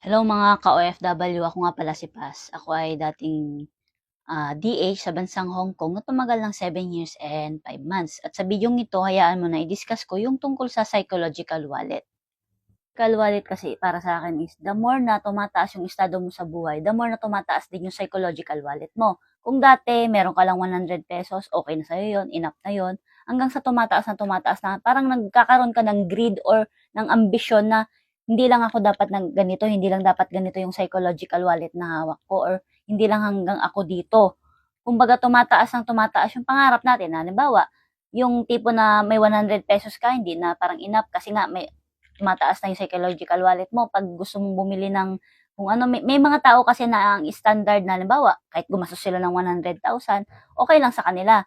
Hello mga ka-OFW, ako nga pala si Paz. Ako ay dating DH sa bansang Hong Kong na tumagal ng 7 years and 5 months. At sa bidyong ito, hayaan mo na i-discuss ko yung tungkol sa psychological wallet. Psychological wallet kasi para sa akin is the more na tumataas yung estado mo sa buhay, the more na tumataas din yung psychological wallet mo. Kung dati meron ka lang 100 pesos, okay na sa'yo yun, enough na yun. Hanggang sa tumataas na, parang nagkakaroon ka ng greed or ng ambisyon na hindi lang ako dapat ng ganito, hindi lang dapat ganito yung psychological wallet na hawak ko or hindi lang hanggang ako dito. Kumbaga tumataas yung pangarap natin. Halimbawa, yung tipo na may 100 pesos ka, hindi na parang enough kasi nga may tumataas na yung psychological wallet mo pag gusto mong bumili ng kung ano, may mga tao kasi na ang standard na halimbawa, kahit gumastos sila ng 100,000, okay lang sa kanila.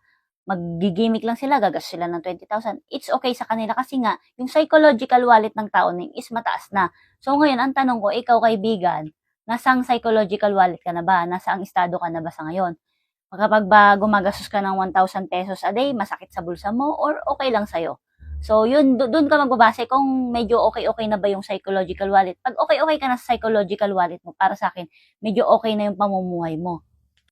Maggigimik lang sila, gagastos sila ng 20,000. It's okay sa kanila kasi nga, yung psychological wallet ng tao na is mataas na. So ngayon, ang tanong ko, ikaw kaibigan, nasang psychological wallet ka na ba? Nasaang estado ka na ba sa ngayon? Kapag ba gumagastos ka ng 1,000 pesos a day, masakit sa bulsa mo or okay lang sa'yo? So, yun, doon ka magbabase kung medyo okay-okay na ba yung psychological wallet. Pag okay-okay ka na sa psychological wallet mo, para sa akin, medyo okay na yung pamumuhay mo.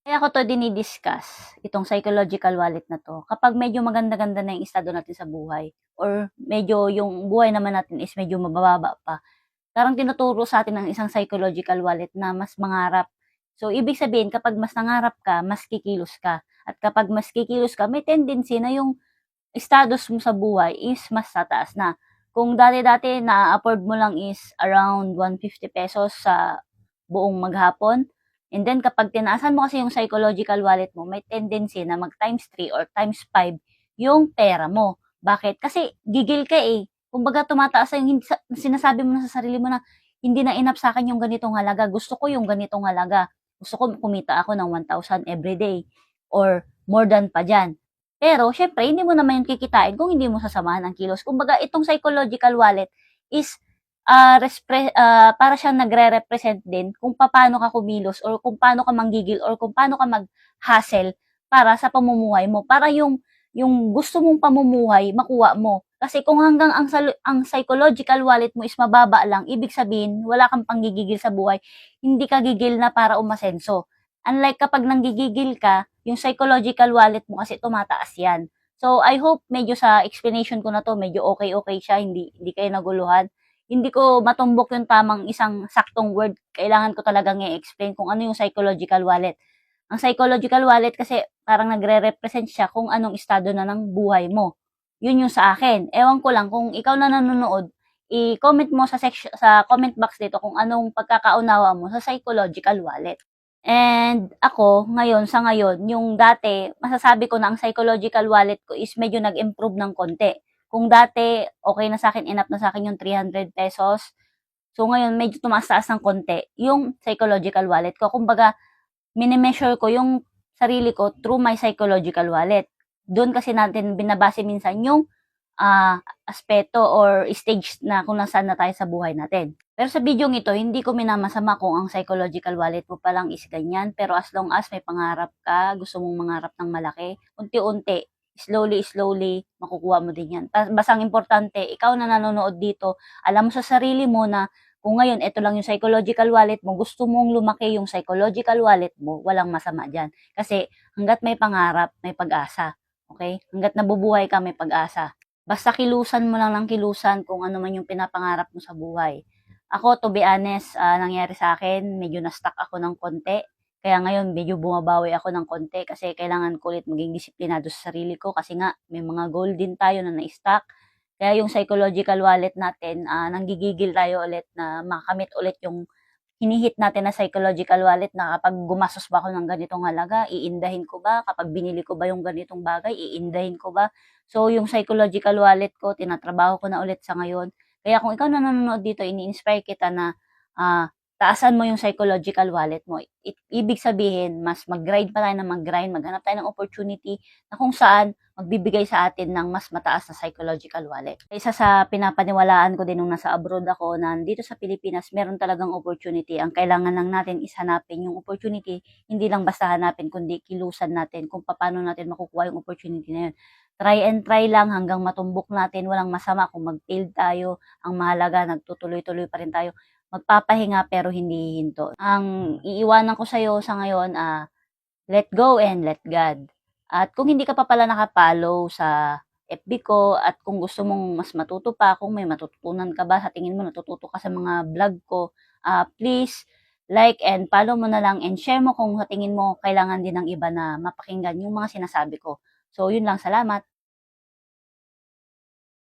Kaya ko to dinidiscuss, itong psychological wallet na to, kapag medyo maganda-ganda na yung estado natin sa buhay, or medyo yung buhay naman natin is medyo mabababa pa, parang tinuturo sa atin ng isang psychological wallet na mas mangarap. So, ibig sabihin, kapag mas nangarap ka, mas kikilos ka. At kapag mas kikilos ka, may tendency na yung status mo sa buhay is mas tataas na. Kung dati-dati na-afford mo lang is around 150 pesos sa buong maghapon, and then kapag tinaasan mo kasi yung psychological wallet mo, may tendency na mag times 3 or times 5 yung pera mo. Bakit? Kasi gigil ka eh. Kumbaga tumataas yung sinasabi mo na sa sarili mo na hindi na enough sa akin yung ganitong halaga. Gusto ko yung ganitong halaga. Gusto ko kumita ako ng 1,000 every day or more than pa dyan. Pero, syempre, hindi mo naman yung kikitain kung hindi mo sasamahan ang kilos. Kumbaga, itong psychological wallet is para siyang nagre-represent din kung paano ka kumilos or kung paano ka manggigil or kung paano ka mag-hustle para sa pamumuhay mo. Para yung gusto mong pamumuhay, makuha mo. Kasi kung hanggang ang psychological wallet mo is mababa lang, ibig sabihin, wala kang panggigigil sa buhay, hindi ka gigil na para umasenso. Unlike kapag nanggigigil ka, yung psychological wallet mo kasi tumataas yan. So, I hope medyo sa explanation ko na to, medyo okay-okay siya, hindi kayo naguluhan. Hindi ko matumbok yung tamang isang saktong word. Kailangan ko talagang i-explain kung ano yung psychological wallet. Ang psychological wallet kasi parang nagre-represent siya kung anong estado na ng buhay mo. Yun yung sa akin. Ewan ko lang kung ikaw na nanonood, i-comment mo sa comment box dito kung anong pagkakaunawa mo sa psychological wallet. And ako, sa ngayon, yung dati, masasabi ko na ang psychological wallet ko is medyo nag-improve ng konti. Kung dati, okay na sa akin, enough na sa akin yung 300 pesos. So ngayon, medyo tumaas-taas ng konti yung psychological wallet ko. Kumbaga, mini-measure ko yung sarili ko through my psychological wallet. Doon kasi natin binabase minsan yung aspeto or stage na kung nasaan na tayo sa buhay natin. Pero sa video ito, hindi ko minamasama kung ang psychological wallet mo palang is ganyan. Pero as long as may pangarap ka, gusto mong mangarap ng malaki, unti-unti, slowly, makukuha mo din yan. Basta ang importante, ikaw na nanonood dito, alam mo sa sarili mo na kung ngayon, ito lang yung psychological wallet mo, gusto mong lumaki yung psychological wallet mo, walang masama dyan. Kasi hanggat may pangarap, may pag-asa. Okay? Hanggat nabubuhay ka, may pag-asa. Basta kilusan mo lang ng kilusan kung ano man yung pinapangarap mo sa buhay. Ako, to be honest, nangyari sa akin, medyo na-stuck ako ng konti. Kaya ngayon, medyo bumabawi ako ng konti kasi kailangan ko ulit maging disiplinado sa sarili ko kasi nga, may mga goal din tayo na na-stuck. Kaya yung psychological wallet natin, nanggigigil tayo ulit na makamit ulit yung hinihit natin na psychological wallet na kapag gumastos ba ako ng ganitong halaga, iindahin ko ba? Kapag binili ko ba yung ganitong bagay, iindahin ko ba? So, yung psychological wallet ko, tinatrabaho ko na ulit sa ngayon. Kaya kung ikaw na nanonood dito, ini-inspire kita na taasan mo yung psychological wallet mo. Ibig sabihin, mas mag-grind pa tayo na mag-grind, maghanap tayo ng opportunity na kung saan magbibigay sa atin ng mas mataas na psychological wallet. Isa sa pinapaniwalaan ko din nung nasa abroad ako na dito sa Pilipinas, meron talagang opportunity. Ang kailangan lang natin is hanapin yung opportunity, hindi lang basta hanapin, kundi kilusan natin kung paano natin makukuha yung opportunity na yun. Try and try lang hanggang matumbok natin, walang masama kung mag-fail tayo. Ang mahalaga, nagtutuloy-tuloy pa rin tayo. magpapahinga pero hindi hinto. Ang iiwanan ko sa'yo sa ngayon, let go and let God. At kung hindi ka pa pala nakapollow sa FB ko at kung gusto mong mas matuto pa, kung may matututunan ka ba, sa tingin mo natututo ka sa mga vlog ko, please like and follow mo na lang and share mo kung sa tingin mo kailangan din ng iba na mapakinggan yung mga sinasabi ko. So, yun lang. Salamat.